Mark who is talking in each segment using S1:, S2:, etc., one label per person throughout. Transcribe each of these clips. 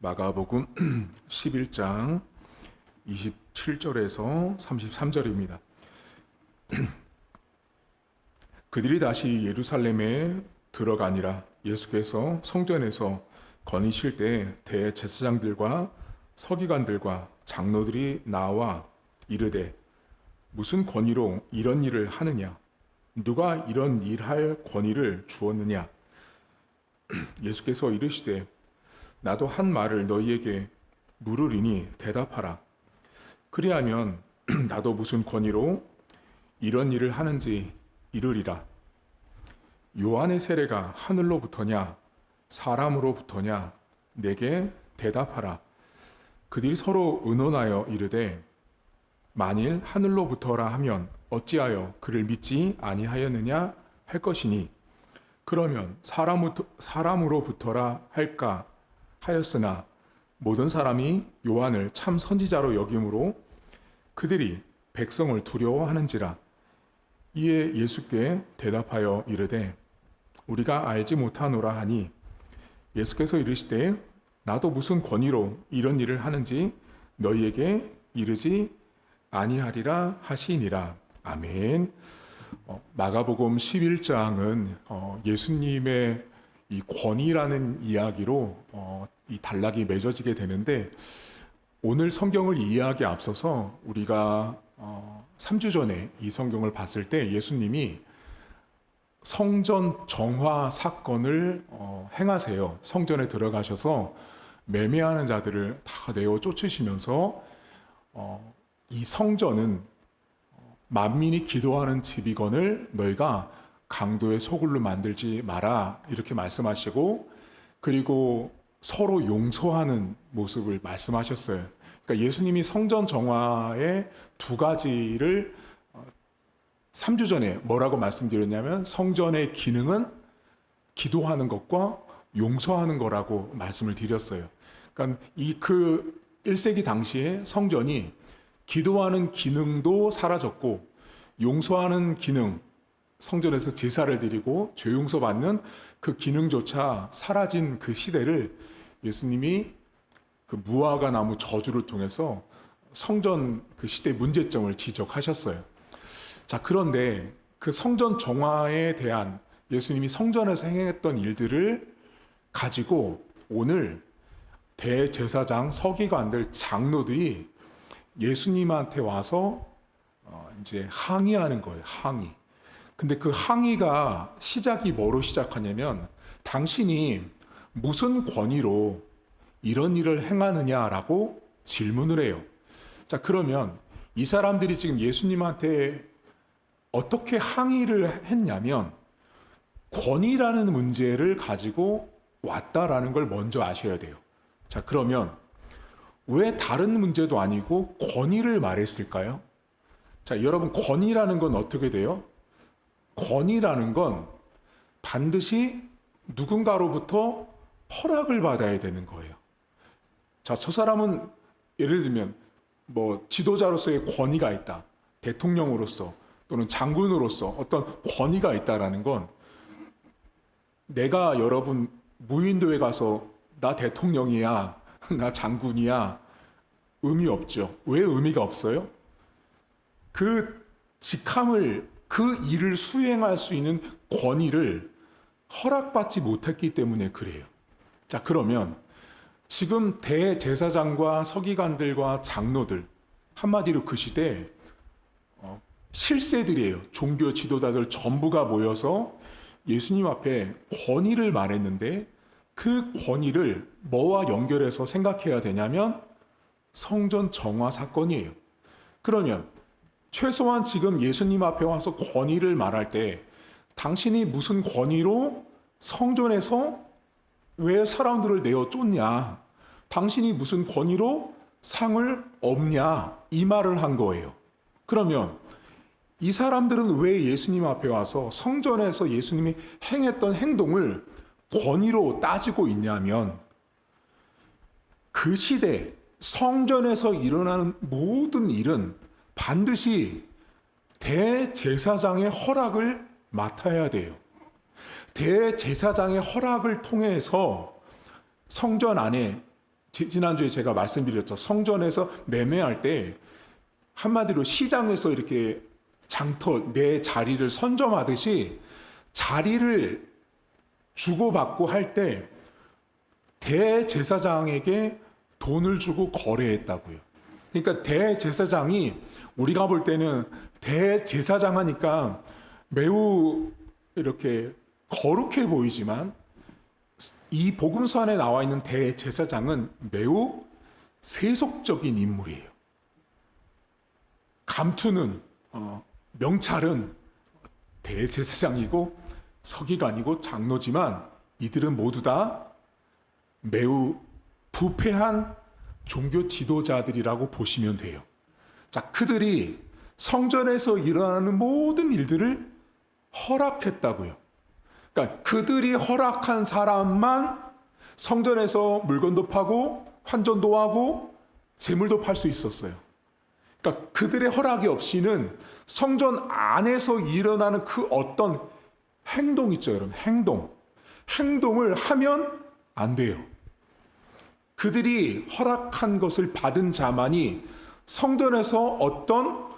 S1: 마가복음 11장 27절에서 33절입니다. 그들이 다시 예루살렘에 들어가니라. 예수께서 성전에서 거니실 때 대제사장들과 서기관들과 장로들이 나와 이르되 무슨 권위로 이런 일을 하느냐? 누가 이런 일할 권위를 주었느냐? 예수께서 이르시되 나도 한 말을 너희에게 물으리니 대답하라. 그리하면 나도 무슨 권위로 이런 일을 하는지 이르리라. 요한의 세례가 하늘로부터냐 사람으로부터냐 내게 대답하라. 그들이 서로 의논하여 이르되 만일 하늘로부터라 하면 어찌하여 그를 믿지 아니하였느냐 할 것이니 그러면 사람으로부터라 할까 하였으나 모든 사람이 요한을 참 선지자로 여김으로 그들이 백성을 두려워하는지라. 이에 예수께 대답하여 이르되 우리가 알지 못하노라 하니 예수께서 이르시되 나도 무슨 권위로 이런 일을 하는지 너희에게 이르지 아니하리라 하시니라. 아멘. 마가복음 11장은 예수님의 이 권위라는 이야기로 이 단락이 맺어지게 되는데, 오늘 성경을 이해하기에 앞서서 우리가 3주 전에 이 성경을 봤을 때 예수님이 성전 정화 사건을 행하세요. 성전에 들어가셔서 매매하는 자들을 다 내어 쫓으시면서 이 성전은 만민이 기도하는 집이거늘 너희가 강도의 소굴로 만들지 마라 이렇게 말씀하시고, 그리고 서로 용서하는 모습을 말씀하셨어요. 그러니까 예수님이 성전 정화의 두 가지를 3주 전에 뭐라고 말씀드렸냐면 성전의 기능은 기도하는 것과 용서하는 거라고 말씀을 드렸어요. 그러니까 그 1세기 당시에 성전이 기도하는 기능도 사라졌고 용서하는 기능, 성전에서 제사를 드리고 죄 용서받는 그 기능조차 사라진 그 시대를 예수님이 그 무화과 나무 저주를 통해서 성전 그 시대의 문제점을 지적하셨어요. 자, 그런데 그 성전 정화에 대한 예수님이 성전에서 행했던 일들을 가지고 오늘 대제사장, 서기관들, 장로들이 예수님한테 와서 이제 항의하는 거예요. 항의. 근데 그 항의가 시작이 뭐로 시작하냐면 당신이 무슨 권위로 이런 일을 행하느냐라고 질문을 해요. 자, 그러면 이 사람들이 지금 예수님한테 어떻게 항의를 했냐면 권위라는 문제를 가지고 왔다라는 걸 먼저 아셔야 돼요. 자, 그러면 왜 다른 문제도 아니고 권위를 말했을까요? 자, 여러분, 권위라는 건 어떻게 돼요? 권위라는 건 반드시 누군가로부터 허락을 받아야 되는 거예요. 자, 저 사람은 예를 들면 뭐 지도자로서의 권위가 있다. 대통령으로서 또는 장군으로서 어떤 권위가 있다라는 건 내가 여러분 무인도에 가서 나 대통령이야, 나 장군이야 의미 없죠. 왜 의미가 없어요? 그 직함을 그 일을 수행할 수 있는 권위를 허락받지 못했기 때문에 그래요. 자, 그러면 지금 대제사장과 서기관들과 장로들, 한마디로 그 시대 실세들이에요. 종교 지도자들 전부가 모여서 예수님 앞에 권위를 말했는데 그 권위를 뭐와 연결해서 생각해야 되냐면 성전 정화 사건이에요. 그러면 최소한 지금 예수님 앞에 와서 권위를 말할 때 당신이 무슨 권위로 성전에서 왜 사람들을 내어 쫓냐? 당신이 무슨 권위로 상을 업냐? 이 말을 한 거예요. 그러면 이 사람들은 왜 예수님 앞에 와서 성전에서 예수님이 행했던 행동을 권위로 따지고 있냐면 그 시대 성전에서 일어나는 모든 일은 반드시 대제사장의 허락을 맡아야 돼요. 대제사장의 허락을 통해서 성전 안에 지난주에 제가 말씀드렸죠. 성전에서 매매할 때 한마디로 시장에서 이렇게 장터 내 자리를 선점하듯이 자리를 주고받고 할 때 대제사장에게 돈을 주고 거래했다고요. 그러니까 대제사장이 우리가 볼 때는 대제사장 하니까 매우 이렇게 거룩해 보이지만 이 복음서 안에 나와 있는 대제사장은 매우 세속적인 인물이에요. 감투는 명찰은 대제사장이고 서기관이고 장로지만 이들은 모두 다 매우 부패한 종교 지도자들이라고 보시면 돼요. 자, 그들이 성전에서 일어나는 모든 일들을 허락했다고요. 그러니까 그들이 허락한 사람만 성전에서 물건도 파고 환전도 하고 재물도 팔 수 있었어요. 그러니까 그들의 허락이 없이는 성전 안에서 일어나는 그 어떤 행동 있죠, 여러분. 행동을 하면 안 돼요. 그들이 허락한 것을 받은 자만이 성전에서 어떤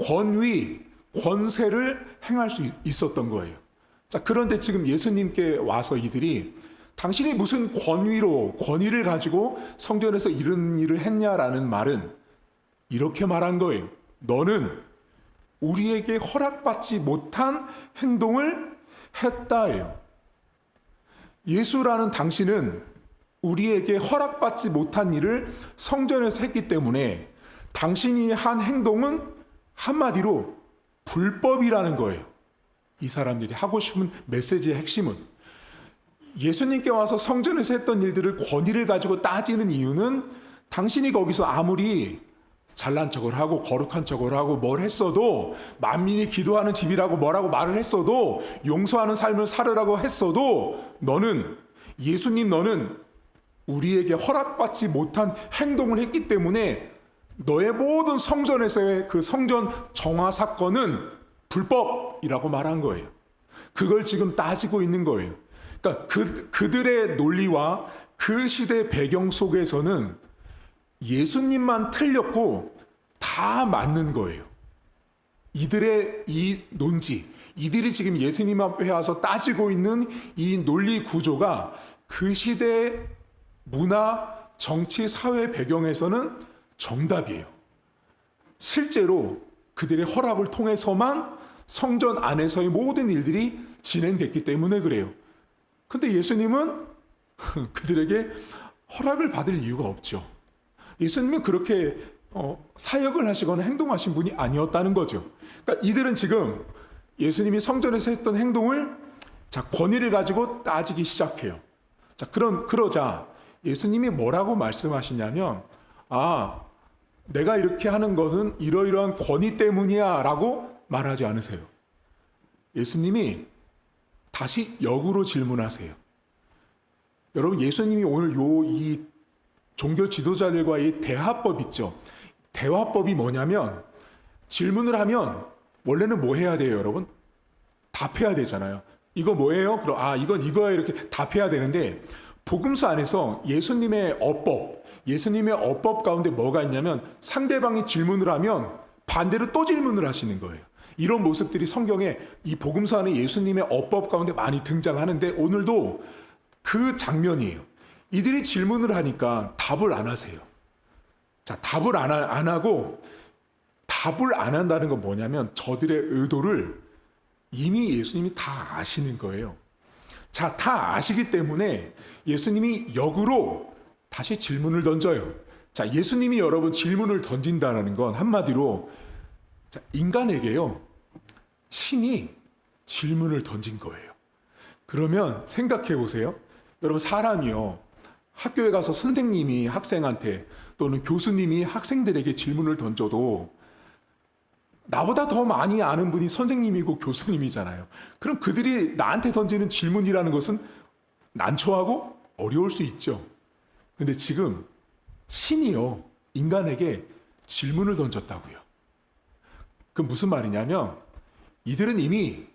S1: 권위, 권세를 행할 수 있었던 거예요. 자, 그런데 지금 예수님께 와서 이들이 당신이 무슨 권위를 가지고 성전에서 이런 일을 했냐라는 말은 이렇게 말한 거예요. 너는 우리에게 허락받지 못한 행동을 했다예요. 예수라는 당신은 우리에게 허락받지 못한 일을 성전에서 했기 때문에 당신이 한 행동은 한마디로 불법이라는 거예요. 이 사람들이 하고 싶은 메시지의 핵심은 예수님께 와서 성전에서 했던 일들을 권위를 가지고 따지는 이유는 당신이 거기서 아무리 잘난 척을 하고 거룩한 척을 하고 뭘 했어도 만민이 기도하는 집이라고 뭐라고 말을 했어도 용서하는 삶을 살으라고 했어도 예수님 너는 우리에게 허락받지 못한 행동을 했기 때문에 너의 모든 성전에서의 그 성전 정화 사건은 불법이라고 말한 거예요. 그걸 지금 따지고 있는 거예요. 그러니까 그들의 논리와 그 시대 배경 속에서는 예수님만 틀렸고 다 맞는 거예요. 이들의 이 논지, 이들이 지금 예수님 앞에 와서 따지고 있는 이 논리 구조가 그 시대의 문화, 정치, 사회 배경에서는 정답이에요. 실제로 그들의 허락을 통해서만 성전 안에서의 모든 일들이 진행됐기 때문에 그래요. 근데 예수님은 그들에게 허락을 받을 이유가 없죠. 예수님은 그렇게 사역을 하시거나 행동하신 분이 아니었다는 거죠. 그러니까 이들은 지금 예수님이 성전에서 했던 행동을 권위를 가지고 따지기 시작해요. 그러자 예수님이 뭐라고 말씀하시냐면 내가 이렇게 하는 것은 이러이러한 권위 때문이야 라고 말하지 않으세요. 예수님이 다시 역으로 질문하세요. 여러분, 예수님이 오늘 이 종교 지도자들과의 대화법 있죠. 대화법이 뭐냐면 질문을 하면 원래는 뭐 해야 돼요, 여러분? 답해야 되잖아요. 이거 뭐예요? 그럼 이건 이거야 이렇게 답해야 되는데 복음서 안에서 예수님의 어법 가운데 뭐가 있냐면 상대방이 질문을 하면 반대로 또 질문을 하시는 거예요. 이런 모습들이 성경에 이 복음서 안에 예수님의 어법 가운데 많이 등장하는데 오늘도 그 장면이에요. 이들이 질문을 하니까 답을 안 하세요. 답을 안 하고 답을 안 한다는 건 뭐냐면 저들의 의도를 이미 예수님이 다 아시는 거예요. 다 아시기 때문에 예수님이 역으로 다시 질문을 던져요. 예수님이 여러분 질문을 던진다는 건 한마디로 인간에게요. 신이 질문을 던진 거예요. 그러면 생각해 보세요. 여러분 사람이요. 학교에 가서 선생님이 학생한테 또는 교수님이 학생들에게 질문을 던져도 나보다 더 많이 아는 분이 선생님이고 교수님이잖아요. 그럼 그들이 나한테 던지는 질문이라는 것은 난처하고 어려울 수 있죠. 근데 지금 신이요, 인간에게 질문을 던졌다고요. 그럼 무슨 말이냐면 이들은 이미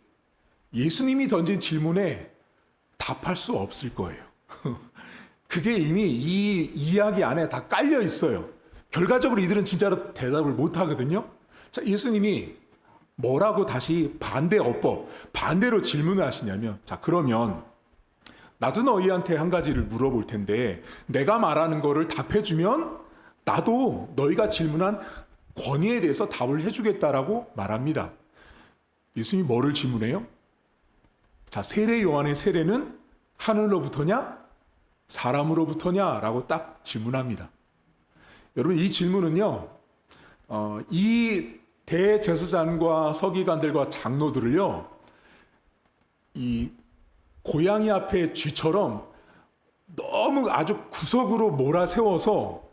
S1: 예수님이 던진 질문에 답할 수 없을 거예요. 그게 이미 이 이야기 안에 다 깔려 있어요. 결과적으로 이들은 진짜로 대답을 못 하거든요. 자, 예수님이 뭐라고 다시 반대 어법, 반대로 질문을 하시냐면, 자, 그러면 나도 너희한테 한 가지를 물어볼 텐데 내가 말하는 거를 답해주면 나도 너희가 질문한 권위에 대해서 답을 해주겠다라고 말합니다. 예수님이 뭐를 질문해요? 자, 세례 요한의 세례는 하늘로부터냐? 사람으로부터냐? 라고 딱 질문합니다. 여러분, 이 질문은요, 이 대제사장과 서기관들과 장로들을요, 이 고양이 앞에 쥐처럼 너무 아주 구석으로 몰아세워서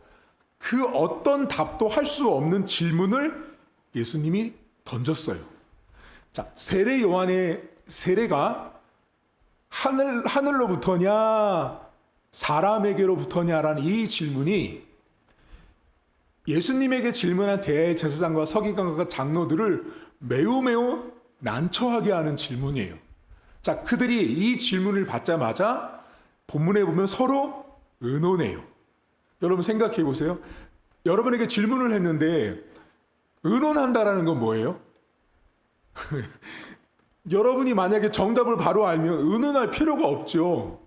S1: 그 어떤 답도 할 수 없는 질문을 예수님이 던졌어요. 자, 세례 요한의 세례가 하늘로부터냐, 사람에게로부터냐라는 이 질문이 예수님에게 질문한 대제사장과 서기관과 장로들을 매우 난처하게 하는 질문이에요. 자, 그들이 이 질문을 받자마자 본문에 보면 서로 의논해요. 여러분 생각해 보세요. 여러분에게 질문을 했는데 의논한다라는 건 뭐예요? 여러분이 만약에 정답을 바로 알면 의논할 필요가 없죠.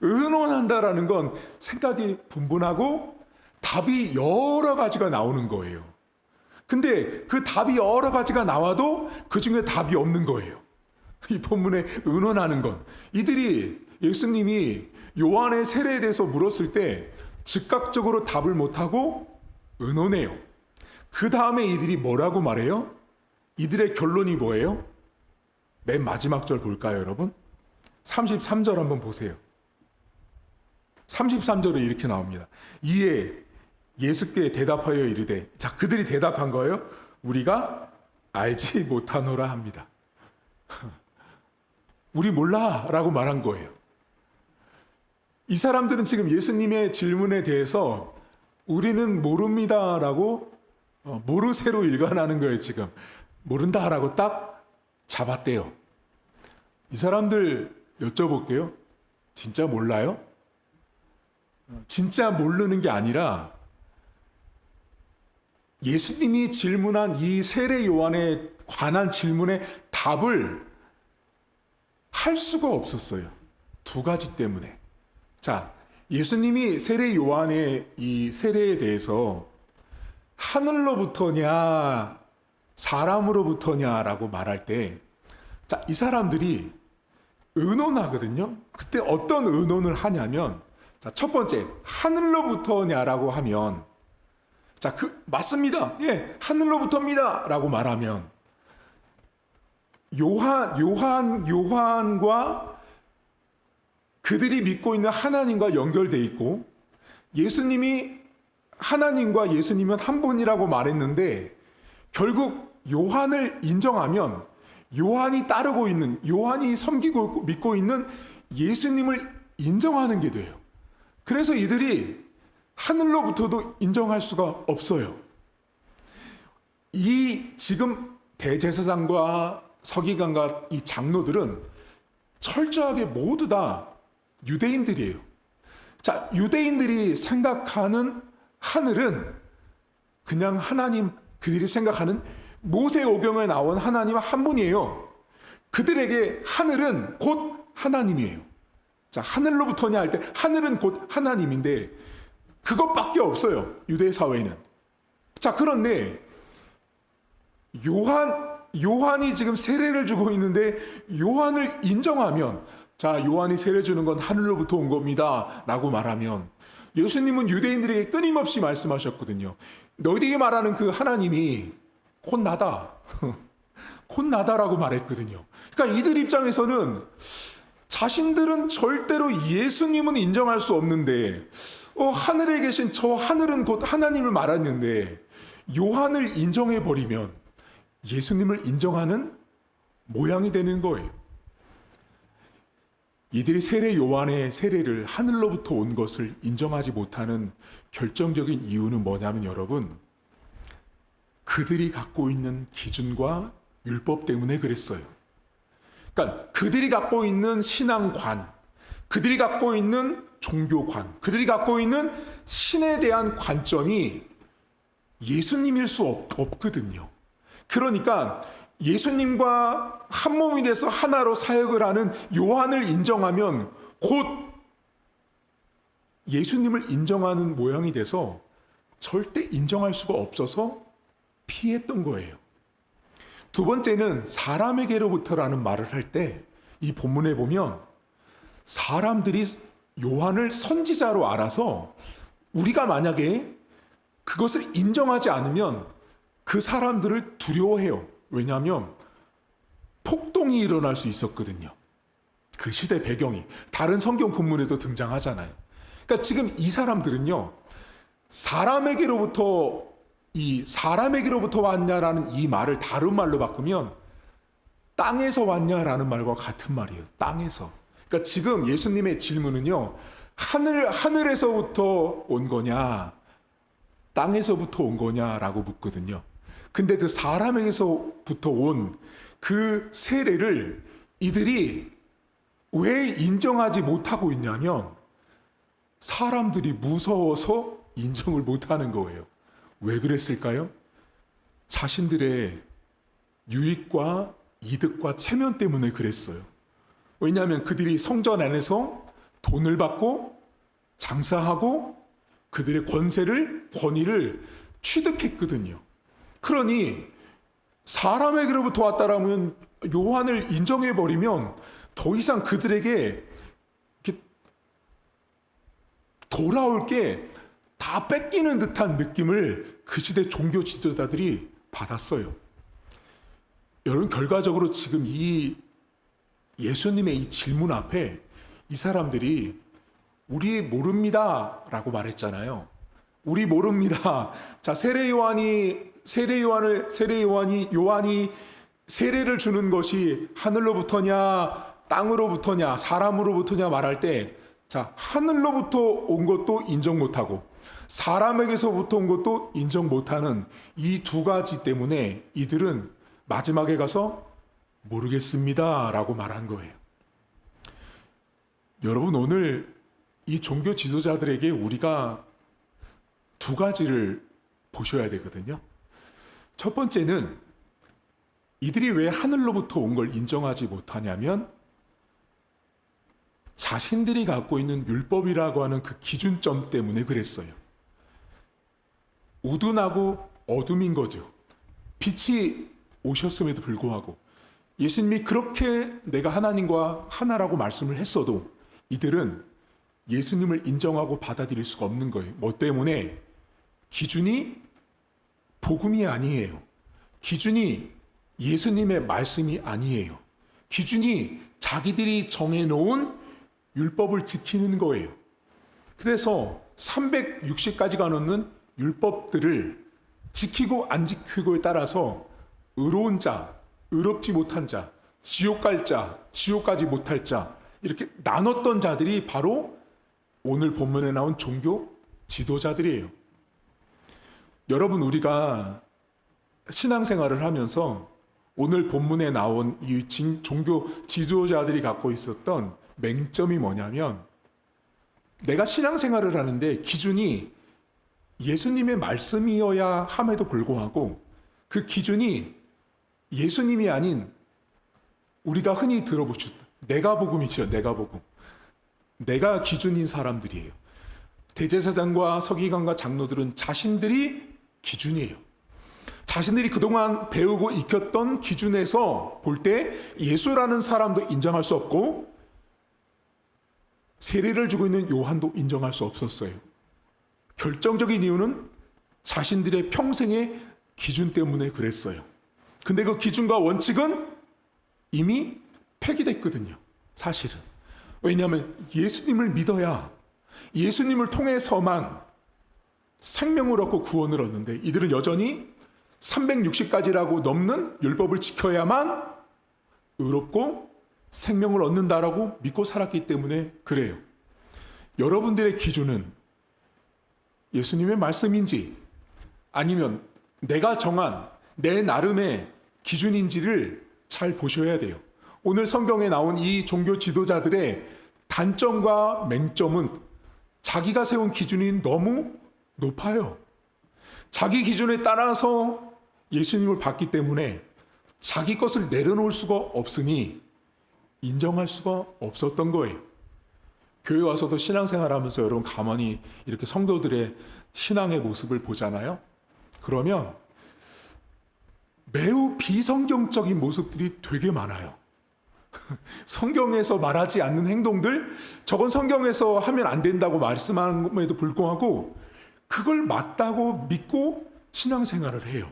S1: 의논한다라는 건 생각이 분분하고 답이 여러 가지가 나오는 거예요. 근데 그 답이 여러 가지가 나와도 그 중에 답이 없는 거예요. 이 본문에 의논하는 건, 이들이 예수님이 요한의 세례에 대해서 물었을 때 즉각적으로 답을 못하고 의논해요. 그 다음에 이들이 뭐라고 말해요? 이들의 결론이 뭐예요? 맨 마지막 절 볼까요, 여러분? 33절 한번 보세요. 33절에 이렇게 나옵니다. 이에 예수께 대답하여 이르되, 자, 그들이 대답한 거예요. 우리가 알지 못하노라 합니다. 우리 몰라 라고 말한 거예요. 이 사람들은 지금 예수님의 질문에 대해서 우리는 모릅니다 라고 모르쇠로 일관하는 거예요. 지금 모른다 라고 딱 잡았대요. 이 사람들 여쭤볼게요. 진짜 몰라요? 진짜 모르는 게 아니라 예수님이 질문한 이 세례 요한에 관한 질문에 답을 할 수가 없었어요. 두 가지 때문에. 자, 예수님이 세례 요한의 이 세례에 대해서 하늘로부터냐 사람으로부터냐라고 말할 때, 자, 이 사람들이 의논하거든요. 그때 어떤 의논을 하냐면, 자, 첫 번째, 하늘로부터냐라고 하면, 자, 맞습니다. 예, 하늘로부터입니다. 라고 말하면, 요한과 그들이 믿고 있는 하나님과 연결돼 있고, 예수님이 하나님과 예수님은 한 분이라고 말했는데, 결국 요한을 인정하면 요한이 따르고 있는, 요한이 섬기고 믿고 있는 예수님을 인정하는 게 돼요. 그래서 이들이 하늘로부터도 인정할 수가 없어요. 이 지금 대제사장과 서기관과 이 장로들은 철저하게 모두 다 유대인들이에요. 자, 유대인들이 생각하는 하늘은 그냥 하나님, 그들이 생각하는 모세오경에 나온 하나님 한 분이에요. 그들에게 하늘은 곧 하나님이에요. 자, 하늘로부터냐 할 때 하늘은 곧 하나님인데 그것밖에 없어요. 유대 사회는. 자, 그런데 요한이 지금 세례를 주고 있는데 요한을 인정하면, 자, 요한이 세례 주는 건 하늘로부터 온 겁니다 라고 말하면, 예수님은 유대인들에게 끊임없이 말씀하셨거든요. 너희들이 말하는 그 하나님이 곧 나다. 곧 나다라고 말했거든요. 그러니까 이들 입장에서는 자신들은 절대로 예수님은 인정할 수 없는데, 하늘에 계신 저 하늘은 곧 하나님을 말했는데 요한을 인정해버리면 예수님을 인정하는 모양이 되는 거예요. 이들이 세례 요한의 세례를 하늘로부터 온 것을 인정하지 못하는 결정적인 이유는 뭐냐면, 여러분, 그들이 갖고 있는 기준과 율법 때문에 그랬어요. 그러니까 그들이 갖고 있는 신앙관, 그들이 갖고 있는 종교관, 그들이 갖고 있는 신에 대한 관점이 예수님일 수 없거든요. 그러니까 예수님과 한 몸이 돼서 하나로 사역을 하는 요한을 인정하면 곧 예수님을 인정하는 모양이 돼서 절대 인정할 수가 없어서 피했던 거예요. 두 번째는 사람에게로부터라는 말을 할 때 이 본문에 보면 사람들이 요한을 선지자로 알아서 우리가 만약에 그것을 인정하지 않으면 그 사람들을 두려워해요. 왜냐하면 폭동이 일어날 수 있었거든요. 그 시대 배경이 다른 성경 본문에도 등장하잖아요. 그러니까 지금 이 사람들은요, 사람에게로부터 왔냐라는 이 말을 다른 말로 바꾸면 땅에서 왔냐라는 말과 같은 말이에요. 땅에서. 그러니까 지금 예수님의 질문은요, 하늘에서부터 온 거냐, 땅에서부터 온 거냐라고 묻거든요. 근데 그 사람에게서부터 온 그 세례를 이들이 왜 인정하지 못하고 있냐면 사람들이 무서워서 인정을 못하는 거예요. 왜 그랬을까요? 자신들의 유익과 이득과 체면 때문에 그랬어요. 왜냐하면 그들이 성전 안에서 돈을 받고 장사하고 그들의 권위를 취득했거든요. 그러니 사람에게로부터 왔다라면 요한을 인정해버리면 더 이상 그들에게 돌아올 게 다 뺏기는 듯한 느낌을 그 시대 종교 지도자들이 받았어요. 여러분, 결과적으로 지금 이 예수님의 이 질문 앞에 이 사람들이 우리 모릅니다 라고 말했잖아요. 우리 모릅니다. 자, 요한이 세례를 주는 것이 하늘로부터냐 땅으로부터냐 사람으로부터냐 말할 때, 자, 하늘로부터 온 것도 인정 못하고 사람에게서부터 온 것도 인정 못하는 이 두 가지 때문에 이들은 마지막에 가서 모르겠습니다 라고 말한 거예요. 여러분, 오늘 이 종교 지도자들에게 우리가 두 가지를 보셔야 되거든요. 첫 번째는 이들이 왜 하늘로부터 온 걸 인정하지 못하냐면 자신들이 갖고 있는 율법이라고 하는 그 기준점 때문에 그랬어요. 우둔하고 어둠인 거죠. 빛이 오셨음에도 불구하고 예수님이 그렇게 내가 하나님과 하나라고 말씀을 했어도 이들은 예수님을 인정하고 받아들일 수가 없는 거예요. 뭐 때문에? 기준이 복음이 아니에요. 기준이 예수님의 말씀이 아니에요. 기준이 자기들이 정해놓은 율법을 지키는 거예요. 그래서 360가지가 넘는 율법들을 지키고 안 지키고에 따라서 의로운 자, 의롭지 못한 자, 지옥 갈 자, 지옥 가지 못할 자, 이렇게 나눴던 자들이 바로 오늘 본문에 나온 종교 지도자들이에요. 여러분, 우리가 신앙생활을 하면서 오늘 본문에 나온 이 종교 지도자들이 갖고 있었던 맹점이 뭐냐면, 내가 신앙생활을 하는데 기준이 예수님의 말씀이어야 함에도 불구하고 그 기준이 예수님이 아닌 우리가 흔히 들어보셨던 내가 복음이죠. 내가 복음. 내가 기준인 사람들이에요. 대제사장과 서기관과 장로들은 자신들이 기준이에요. 자신들이 그동안 배우고 익혔던 기준에서 볼 때 예수라는 사람도 인정할 수 없고 세례를 주고 있는 요한도 인정할 수 없었어요. 결정적인 이유는 자신들의 평생의 기준 때문에 그랬어요. 근데 그 기준과 원칙은 이미 폐기됐거든요. 사실은. 왜냐하면 예수님을 믿어야 예수님을 통해서만 생명을 얻고 구원을 얻는데 이들은 여전히 360가지라고 넘는 율법을 지켜야만 의롭고 생명을 얻는다라고 믿고 살았기 때문에 그래요. 여러분들의 기준은 예수님의 말씀인지 아니면 내가 정한 내 나름의 기준인지를 잘 보셔야 돼요. 오늘 성경에 나온 이 종교 지도자들의 단점과 맹점은 자기가 세운 기준이 너무 높아요. 자기 기준에 따라서 예수님을 봤기 때문에 자기 것을 내려놓을 수가 없으니 인정할 수가 없었던 거예요. 교회 와서도 신앙생활하면서 여러분 가만히 이렇게 성도들의 신앙의 모습을 보잖아요. 그러면 매우 비성경적인 모습들이 되게 많아요. 성경에서 말하지 않는 행동들, 저건 성경에서 하면 안 된다고 말씀함에도 불구하고 그걸 맞다고 믿고 신앙생활을 해요.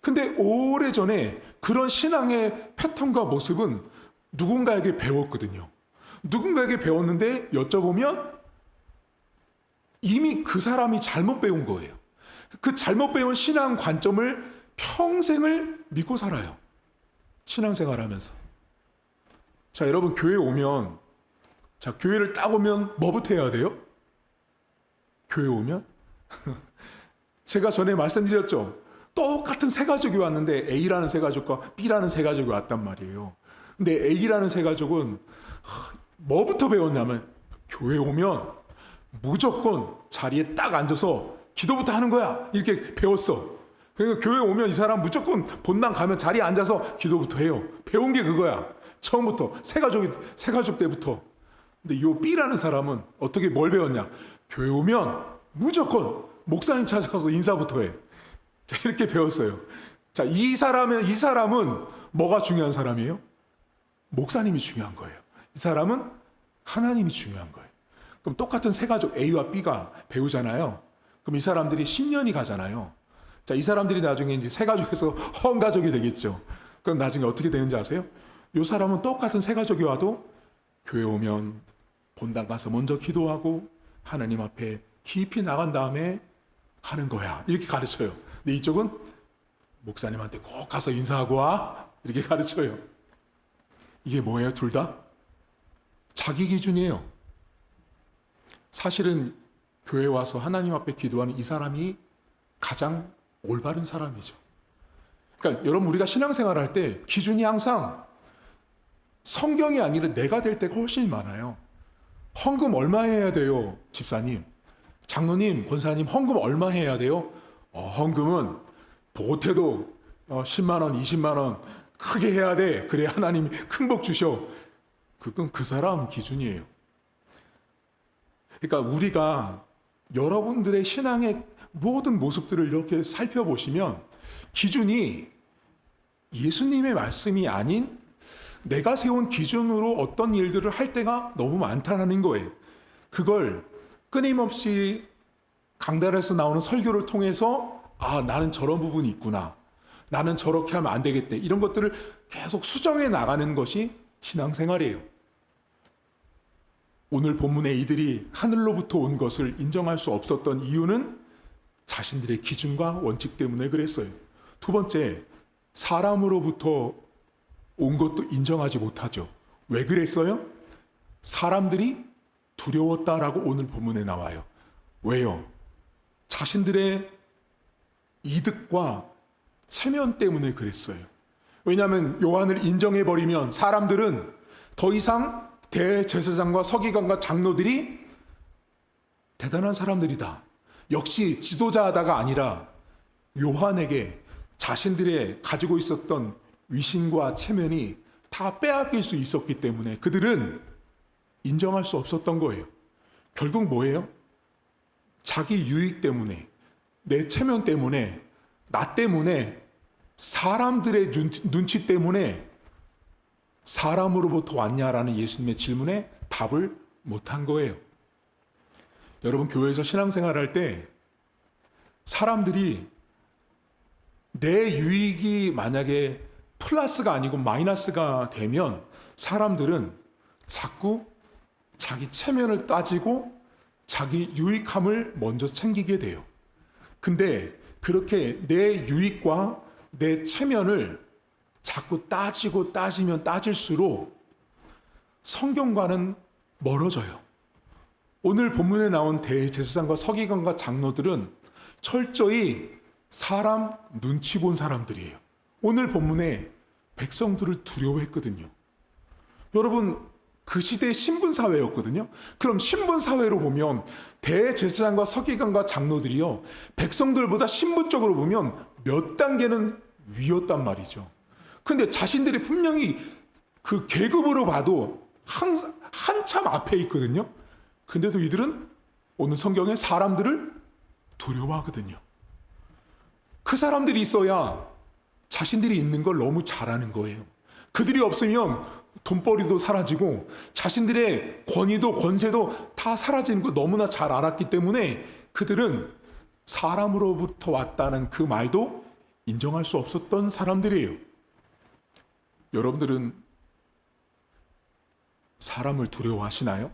S1: 근데 오래전에 그런 신앙의 패턴과 모습은 누군가에게 배웠거든요. 누군가에게 배웠는데 여쭤보면 이미 그 사람이 잘못 배운 거예요. 그 잘못 배운 신앙 관점을 평생을 믿고 살아요. 신앙생활 하면서. 자, 여러분 교회 오면, 자, 교회를 딱 오면 뭐부터 해야 돼요? 교회 오면? 제가 전에 말씀드렸죠. 똑같은 세 가족이 왔는데 A라는 세 가족과 B라는 세 가족이 왔단 말이에요. 근데 A라는 세 가족은 뭐부터 배웠냐면 교회 오면 무조건 자리에 딱 앉아서 기도부터 하는 거야. 이렇게 배웠어. 그러니까 교회 오면 이 사람 무조건 본당 가면 자리에 앉아서 기도부터 해요. 배운 게 그거야. 처음부터 세 가족 때부터. 근데 요 B라는 사람은 어떻게 뭘 배웠냐? 교회 오면 무조건 목사님 찾아가서 인사부터 해. 자, 이렇게 배웠어요. 자, 이 사람은 뭐가 중요한 사람이에요? 목사님이 중요한 거예요. 이 사람은 하나님이 중요한 거예요. 그럼 똑같은 세 가족 A와 B가 배우잖아요. 그럼 이 사람들이 10년이 가잖아요. 자, 이 사람들이 나중에 이제 세 가족에서 헌가족이 되겠죠. 그럼 나중에 어떻게 되는지 아세요? 이 사람은 똑같은 세 가족이 와도 교회 오면 본당 가서 먼저 기도하고 하나님 앞에 깊이 나간 다음에 하는 거야. 이렇게 가르쳐요. 근데 이쪽은 목사님한테 꼭 가서 인사하고 와. 이렇게 가르쳐요. 이게 뭐예요? 둘 다? 자기 기준이에요. 사실은 교회 와서 하나님 앞에 기도하는 이 사람이 가장 올바른 사람이죠. 그러니까 여러분 우리가 신앙생활 할 때 기준이 항상 성경이 아니라 내가 될 때가 훨씬 많아요. 헌금 얼마 해야 돼요? 집사님, 장로님, 권사님 헌금 얼마 해야 돼요? 헌금은 보태도 10만 원, 20만 원 크게 해야 돼. 그래 하나님이 큰 복 주셔. 그건 그 사람 기준이에요. 그러니까 우리가 여러분들의 신앙의 모든 모습들을 이렇게 살펴보시면 기준이 예수님의 말씀이 아닌 내가 세운 기준으로 어떤 일들을 할 때가 너무 많다는 거예요. 그걸 끊임없이 강단에서 나오는 설교를 통해서 나는 저런 부분이 있구나. 나는 저렇게 하면 안 되겠대. 이런 것들을 계속 수정해 나가는 것이 신앙생활이에요. 오늘 본문에 이들이 하늘로부터 온 것을 인정할 수 없었던 이유는 자신들의 기준과 원칙 때문에 그랬어요. 두 번째, 사람으로부터 온 것도 인정하지 못하죠. 왜 그랬어요? 사람들이 두려웠다라고 오늘 본문에 나와요. 왜요? 자신들의 이득과 체면 때문에 그랬어요. 왜냐하면 요한을 인정해버리면 사람들은 더 이상 대제사장과 서기관과 장로들이 대단한 사람들이다. 역시 지도자다가 아니라 요한에게 자신들의 가지고 있었던 위신과 체면이 다 빼앗길 수 있었기 때문에 그들은 인정할 수 없었던 거예요. 결국 뭐예요? 자기 유익 때문에, 내 체면 때문에, 나 때문에, 사람들의 눈치 때문에 사람으로부터 왔냐라는 예수님의 질문에 답을 못한 거예요. 여러분 교회에서 신앙생활할 때 사람들이 내 유익이 만약에 플러스가 아니고 마이너스가 되면 사람들은 자꾸 자기 체면을 따지고 자기 유익함을 먼저 챙기게 돼요. 근데 그렇게 내 유익과 내 체면을 자꾸 따지면 따질수록 성경과는 멀어져요. 오늘 본문에 나온 대제사장과 서기관과 장로들은 철저히 사람 눈치 본 사람들이에요. 오늘 본문에 백성들을 두려워했거든요. 여러분 그 시대의 신분사회였거든요. 그럼 신분사회로 보면 대제사장과 서기관과 장로들이요, 백성들보다 신분적으로 보면 몇 단계는 위였단 말이죠. 근데 자신들이 분명히 그 계급으로 봐도 한참 앞에 있거든요. 근데도 이들은 오늘 성경에 사람들을 두려워하거든요. 그 사람들이 있어야 자신들이 있는 걸 너무 잘하는 거예요. 그들이 없으면 돈벌이도 사라지고 자신들의 권위도 권세도 다 사라지는 거 너무나 잘 알았기 때문에 그들은 사람으로부터 왔다는 그 말도 인정할 수 없었던 사람들이에요. 여러분들은 사람을 두려워하시나요?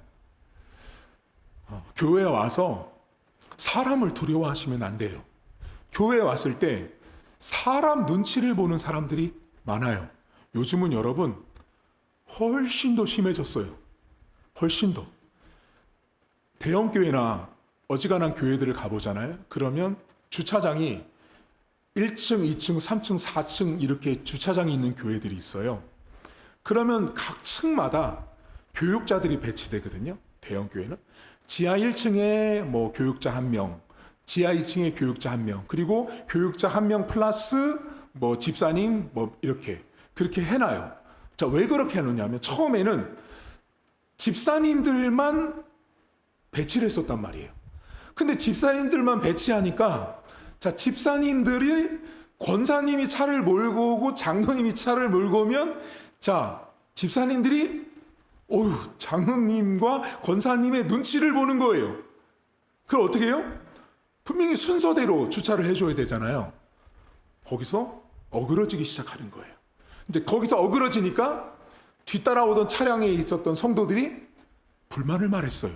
S1: 교회에 와서 사람을 두려워하시면 안 돼요. 교회에 왔을 때 사람 눈치를 보는 사람들이 많아요. 요즘은 여러분 훨씬 더 심해졌어요. 훨씬 더. 대형 교회나 어지간한 교회들을 가보잖아요. 그러면 주차장이 1층, 2층, 3층, 4층 이렇게 주차장이 있는 교회들이 있어요. 그러면 각 층마다 교육자들이 배치되거든요. 대형 교회는. 지하 1층에 뭐 교육자 1명, 지하 2층에 교육자 1명, 그리고 교육자 1명 플러스 뭐 집사님 뭐 이렇게 그렇게 해놔요. 자, 왜 그렇게 해놓냐면 처음에는 집사님들만 배치를 했었단 말이에요. 근데 집사님들만 배치하니까 자, 집사님들이 권사님이 차를 몰고 오고 장로님이 차를 몰고 오면 자, 집사님들이 장로님과 권사님의 눈치를 보는 거예요. 그걸 어떻게 해요? 분명히 순서대로 주차를 해줘야 되잖아요. 거기서 어그러지기 시작하는 거예요. 이제 거기서 어그러지니까 뒤따라오던 차량에 있었던 성도들이 불만을 말했어요.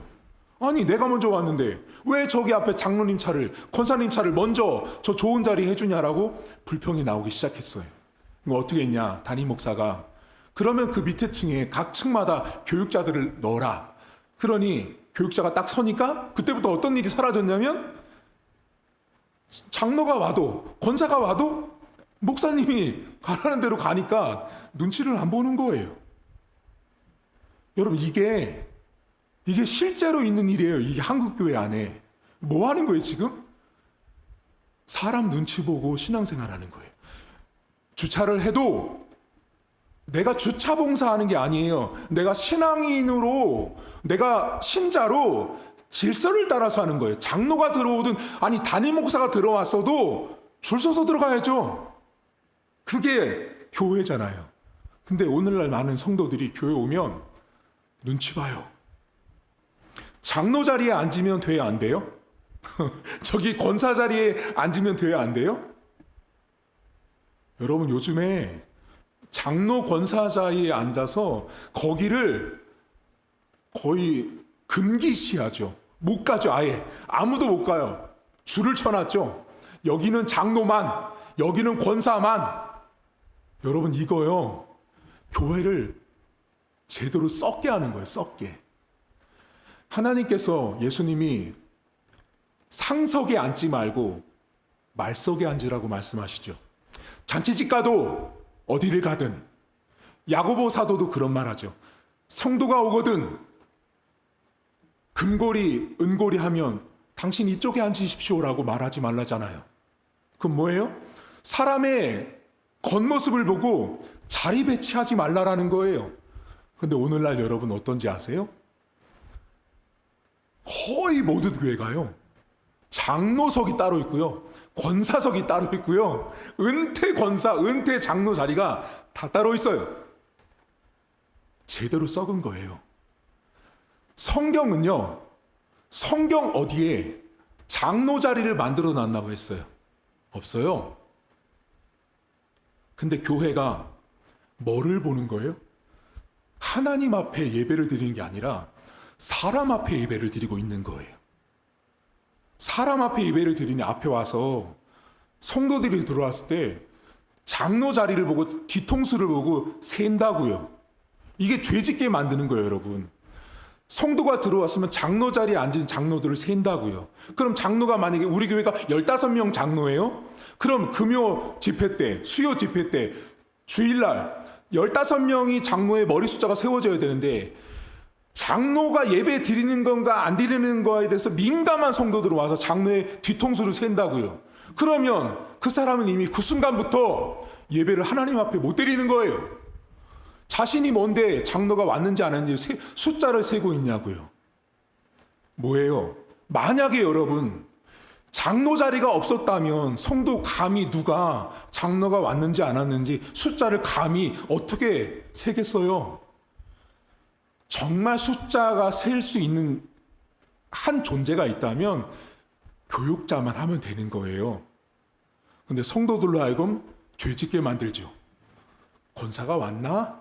S1: 아니, 내가 먼저 왔는데 왜 저기 앞에 장로님 차를, 권사님 차를 먼저 저 좋은 자리 해주냐라고 불평이 나오기 시작했어요. 이거 어떻게 했냐? 담임 목사가 그러면 그 밑에 층에 각 층마다 교육자들을 넣어라. 그러니 교육자가 딱 서니까 그때부터 어떤 일이 사라졌냐면 장로가 와도 권사가 와도 목사님이 가라는 대로 가니까 눈치를 안 보는 거예요. 여러분 이게 실제로 있는 일이에요. 이게 한국교회 안에. 뭐 하는 거예요 지금? 사람 눈치 보고 신앙생활하는 거예요. 주차를 해도 내가 주차 봉사하는 게 아니에요. 내가 신앙인으로, 내가 신자로 질서를 따라서 하는 거예요. 장로가 들어오든 아니 담임 목사가 들어왔어도 줄 서서 들어가야죠. 그게 교회잖아요. 근데 오늘날 많은 성도들이 교회 오면 눈치 봐요. 장로 자리에 앉으면 돼야 안 돼요? 저기 권사 자리에 앉으면 돼야 안 돼요? 여러분 요즘에 장로 권사 자리에 앉아서 거기를 거의 금기시하죠. 못 가죠. 아예 아무도 못 가요. 줄을 쳐놨죠. 여기는 장로만, 여기는 권사만. 여러분 이거요, 교회를 제대로 썩게 하는 거예요. 썩게. 하나님께서, 예수님이 상석에 앉지 말고 말석에 앉으라고 말씀하시죠. 잔치집 가도 어디를 가든, 야고보 사도도 그런 말 하죠. 성도가 오거든 금고리 은고리 하면 당신 이쪽에 앉으십시오라고 말하지 말라잖아요. 그럼 뭐예요? 사람의 겉모습을 보고 자리 배치하지 말라라는 거예요. 근데 오늘날 여러분 어떤지 아세요? 거의 모든 교회가요, 장로석이 따로 있고요, 권사석이 따로 있고요, 은퇴 권사, 은퇴 장로 자리가 다 따로 있어요. 제대로 썩은 거예요. 성경은요, 성경 어디에 장로 자리를 만들어 놨다고 했어요? 없어요. 근데 교회가 뭐를 보는 거예요? 하나님 앞에 예배를 드리는 게 아니라 사람 앞에 예배를 드리고 있는 거예요. 사람 앞에 예배를 드리니 앞에 와서 성도들이 들어왔을 때 장로 자리를 보고 뒤통수를 보고 센다고요. 이게 죄짓게 만드는 거예요, 여러분. 성도가 들어왔으면 장로 자리에 앉은 장로들을 센다고요. 그럼 장로가 만약에 우리 교회가 15명 장로예요? 그럼 금요 집회 때, 수요 집회 때, 주일날 15명이 장로의 머리 숫자가 세워져야 되는데 장로가 예배 드리는 건가 안 드리는 거에 대해서 민감한 성도들은 와서 장로의 뒤통수를 샌다고요. 그러면 그 사람은 이미 그 순간부터 예배를 하나님 앞에 못 드리는 거예요. 자신이 뭔데 장로가 왔는지 안 왔는지 숫자를 세고 있냐고요. 뭐예요? 만약에 여러분 장로 자리가 없었다면 성도 감히 누가 장로가 왔는지 안 왔는지 숫자를 감히 어떻게 세겠어요? 정말 숫자가 셀 수 있는 한 존재가 있다면 교육자만 하면 되는 거예요. 근데 성도들로 하여금 죄짓게 만들죠. 권사가 왔나?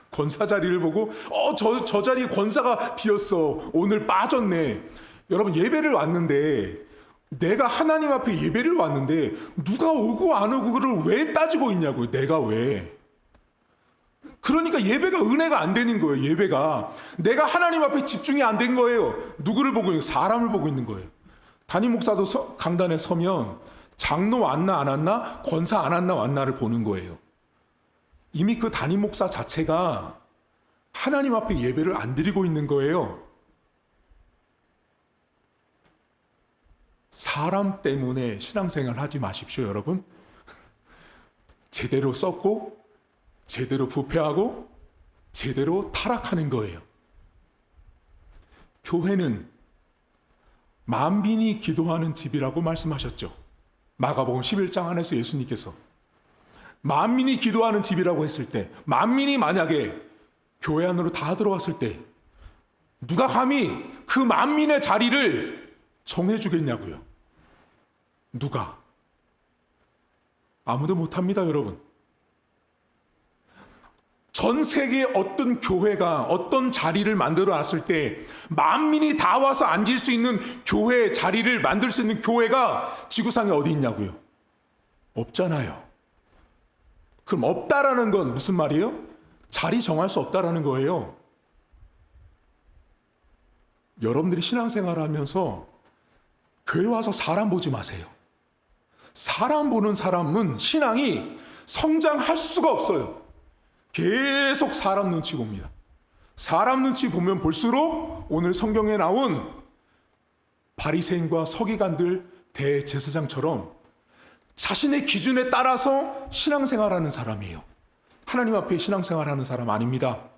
S1: 권사 자리를 보고 저 자리에 권사가 비었어. 오늘 빠졌네. 여러분 예배를 왔는데 내가 하나님 앞에 예배를 왔는데 누가 오고 안 오고를 왜 따지고 있냐고요. 내가 왜. 그러니까 예배가 은혜가 안 되는 거예요. 예배가. 내가 하나님 앞에 집중이 안 된 거예요. 누구를 보고 있는 거예요? 사람을 보고 있는 거예요. 담임 목사도 강단에 서면 장로 왔나 안 왔나 권사 안 왔나 왔나를 보는 거예요. 이미 그 담임 목사 자체가 하나님 앞에 예배를 안 드리고 있는 거예요. 사람 때문에 신앙생활 하지 마십시오, 여러분. 제대로 썼고 제대로 부패하고 제대로 타락하는 거예요. 교회는 만민이 기도하는 집이라고 말씀하셨죠. 마가복음 11장 안에서 예수님께서 만민이 기도하는 집이라고 했을 때, 만민이 만약에 교회 안으로 다 들어왔을 때 누가 감히 그 만민의 자리를 정해주겠냐고요. 누가? 아무도 못합니다, 여러분. 전 세계의 어떤 교회가 어떤 자리를 만들어 놨을 때 만민이 다 와서 앉을 수 있는 교회의 자리를 만들 수 있는 교회가 지구상에 어디 있냐고요? 없잖아요. 그럼 없다라는 건 무슨 말이에요? 자리 정할 수 없다라는 거예요. 여러분들이 신앙생활 하면서 교회 와서 사람 보지 마세요. 사람 보는 사람은 신앙이 성장할 수가 없어요. 계속 사람 눈치 봅니다. 사람 눈치 보면 볼수록 오늘 성경에 나온 바리새인과 서기관들 대제사장처럼 자신의 기준에 따라서 신앙생활하는 사람이에요. 하나님 앞에 신앙생활하는 사람 아닙니다.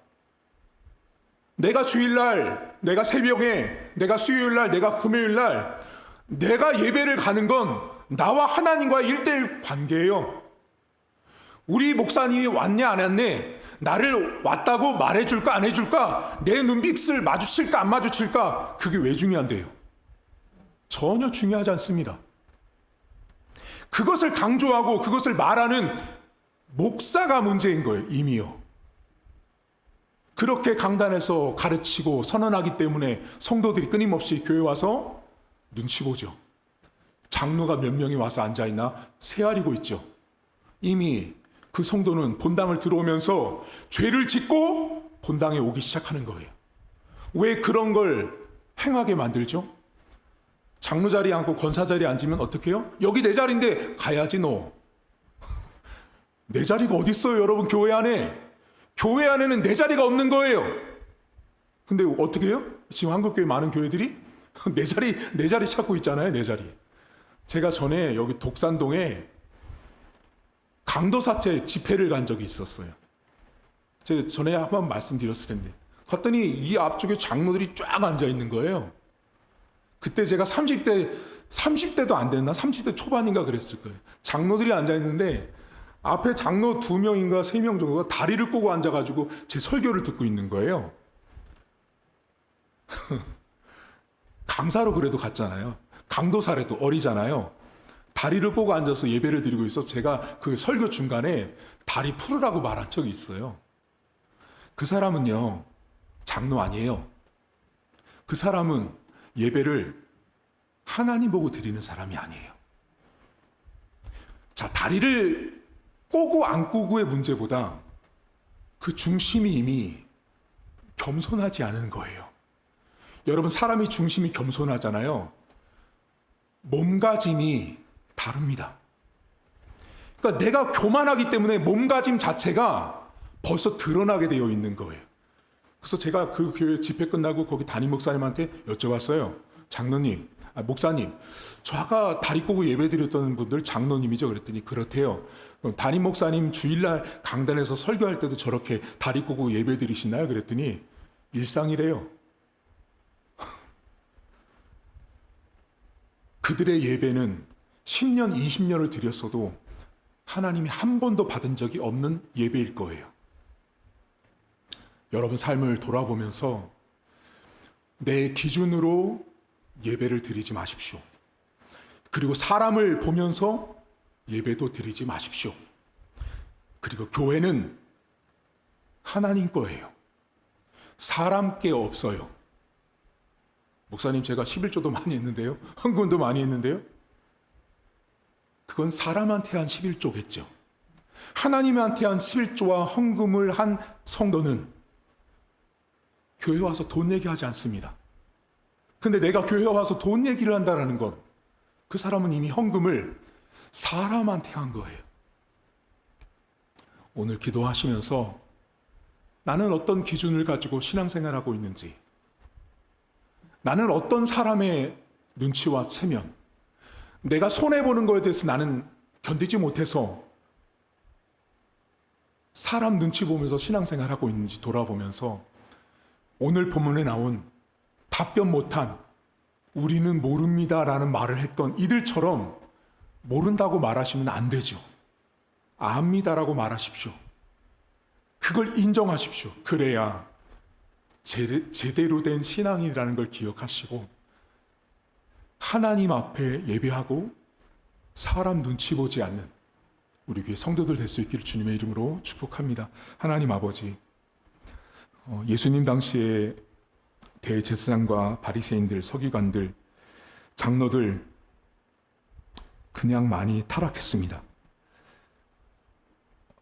S1: 내가 주일날, 내가 새벽에, 내가 수요일날, 내가 금요일날 내가 예배를 가는 건 나와 하나님과의 1:1 관계예요. 우리 목사님이 왔냐 안 왔네, 나를 왔다고 말해줄까 안 해줄까, 내 눈빛을 마주칠까 안 마주칠까, 그게 왜 중요한데요? 전혀 중요하지 않습니다. 그것을 강조하고 그것을 말하는 목사가 문제인 거예요. 이미요. 그렇게 강단에서 가르치고 선언하기 때문에 성도들이 끊임없이 교회 와서 눈치 보죠. 장로가 몇 명이 와서 앉아있나 헤아리고 있죠. 이미 그 성도는 본당을 들어오면서 죄를 짓고 본당에 오기 시작하는 거예요. 왜 그런 걸 행하게 만들죠? 장로 자리에 앉고 권사 자리에 앉으면 어떻게 해요? 여기 내 자리인데 가야지 너. 내 자리가 어디 있어요, 여러분? 교회 안에. 교회 안에는 내 자리가 없는 거예요. 근데 어떻게 해요? 지금 한국교회 많은 교회들이 내 자리 찾고 있잖아요, 내 자리. 제가 전에 여기 독산동에 강도사체 집회를 간 적이 있었어요. 제가 전에 한번 말씀드렸을 텐데. 갔더니 이 앞쪽에 장로들이 쫙 앉아 있는 거예요. 그때 제가 30대도 안 됐나? 30대 초반인가 그랬을 거예요. 장로들이 앉아 있는데 앞에 장로 2명인가 3명 정도가 다리를 꼬고 앉아가지고 제 설교를 듣고 있는 거예요. 강사로 그래도 갔잖아요. 강도사래도 어리잖아요. 다리를 꼬고 앉아서 예배를 드리고 있어서 제가 그 설교 중간에 다리 풀으라고 말한 적이 있어요. 그 사람은요, 장로 아니에요. 그 사람은 예배를 하나님 보고 드리는 사람이 아니에요. 자, 다리를 꼬고 안 꼬고의 문제보다 그 중심이 이미 겸손하지 않은 거예요. 여러분, 사람이 중심이 겸손하잖아요. 몸가짐이 다릅니다. 그러니까 내가 교만하기 때문에 몸가짐 자체가 벌써 드러나게 되어 있는 거예요. 그래서 제가 그 교회 집회 끝나고 거기 담임 목사님한테 여쭤봤어요. 장로님, 목사님, 저 아까 다리 꼬고 예배 드렸던 분들 장로님이죠? 그랬더니 그렇대요. 그럼 담임 목사님 주일날 강단에서 설교할 때도 저렇게 다리 꼬고 예배 드리시나요? 그랬더니 일상이래요. 그들의 예배는 10년, 20년을 드렸어도 하나님이 한 번도 받은 적이 없는 예배일 거예요. 여러분 삶을 돌아보면서 내 기준으로 예배를 드리지 마십시오. 그리고 사람을 보면서 예배도 드리지 마십시오. 그리고 교회는 하나님 거예요. 사람 게 없어요. 목사님, 제가 11조도 많이 했는데요. 헌금도 많이 했는데요. 그건 사람한테 한 11조겠죠. 하나님한테 한 11조와 헌금을 한 성도는 교회 와서 돈 얘기하지 않습니다. 근데 내가 교회 와서 돈 얘기를 한다는 건 그 사람은 이미 헌금을 사람한테 한 거예요. 오늘 기도하시면서 나는 어떤 기준을 가지고 신앙생활하고 있는지, 나는 어떤 사람의 눈치와 체면, 내가 손해보는 것에 대해서 나는 견디지 못해서 사람 눈치 보면서 신앙생활하고 있는지 돌아보면서 오늘 본문에 나온 답변 못한 우리는 모릅니다라는 말을 했던 이들처럼 모른다고 말하시면 안 되죠. 압니다라고 말하십시오. 그걸 인정하십시오. 그래야 제대로 된 신앙이라는 걸 기억하시고 하나님 앞에 예배하고 사람 눈치 보지 않는 우리 교회 성도들 될 수 있기를 주님의 이름으로 축복합니다. 하나님 아버지, 예수님 당시에 대제사장과 바리새인들, 서기관들, 장로들 그냥 많이 타락했습니다.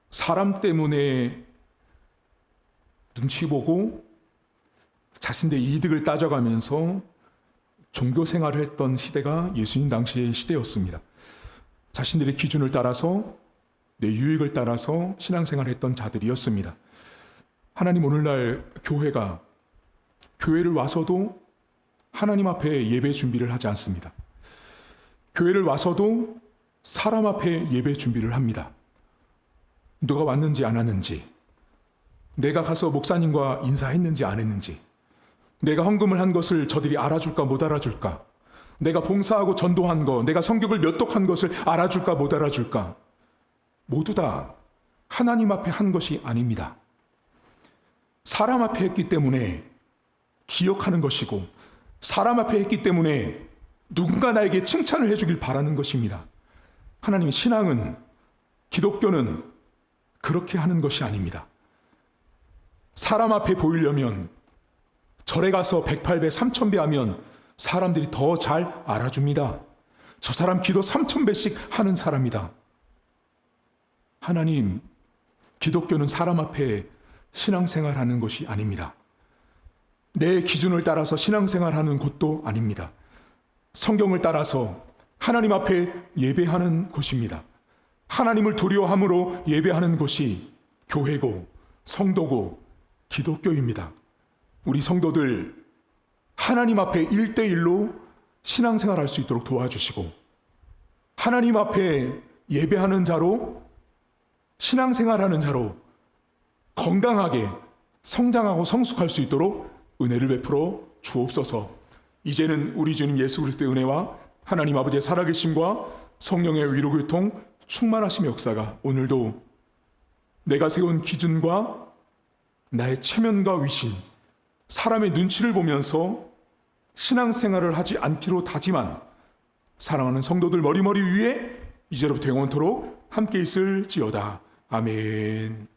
S1: 사람 때문에 눈치 보고 자신의 이득을 따져가면서 종교 생활을 했던 시대가 예수님 당시의 시대였습니다. 자신들의 기준을 따라서 내 유익을 따라서 신앙생활을 했던 자들이었습니다. 하나님, 오늘날 교회를 와서도 하나님 앞에 예배 준비를 하지 않습니다. 교회를 와서도 사람 앞에 예배 준비를 합니다. 누가 왔는지 안 왔는지, 내가 가서 목사님과 인사했는지 안 했는지, 내가 헌금을 한 것을 저들이 알아줄까 못 알아줄까, 내가 봉사하고 전도한 거, 내가 성경을 몇 독한 것을 알아줄까 못 알아줄까, 모두 다 하나님 앞에 한 것이 아닙니다. 사람 앞에 했기 때문에 기억하는 것이고, 사람 앞에 했기 때문에 누군가 나에게 칭찬을 해주길 바라는 것입니다. 하나님, 신앙은, 기독교는 그렇게 하는 것이 아닙니다. 사람 앞에 보이려면 절에 가서 108배, 3000배 하면 사람들이 더 잘 알아줍니다. 저 사람 기도 3000배씩 하는 사람이다. 하나님, 기독교는 사람 앞에 신앙생활하는 것이 아닙니다. 내 기준을 따라서 신앙생활하는 곳도 아닙니다. 성경을 따라서 하나님 앞에 예배하는 곳입니다. 하나님을 두려워함으로 예배하는 곳이 교회고 성도고 기독교입니다. 우리 성도들 하나님 앞에 1대1로 신앙생활할 수 있도록 도와주시고, 하나님 앞에 예배하는 자로, 신앙생활하는 자로 건강하게 성장하고 성숙할 수 있도록 은혜를 베풀어 주옵소서. 이제는 우리 주님 예수 그리스도의 은혜와 하나님 아버지의 살아계심과 성령의 위로교통 충만하심의 역사가 오늘도 내가 세운 기준과 나의 체면과 위신, 사람의 눈치를 보면서 신앙생활을 하지 않기로 다짐한 사랑하는 성도들 머리머리 위에 이제로부터 영원토록 함께 있을지어다. 아멘.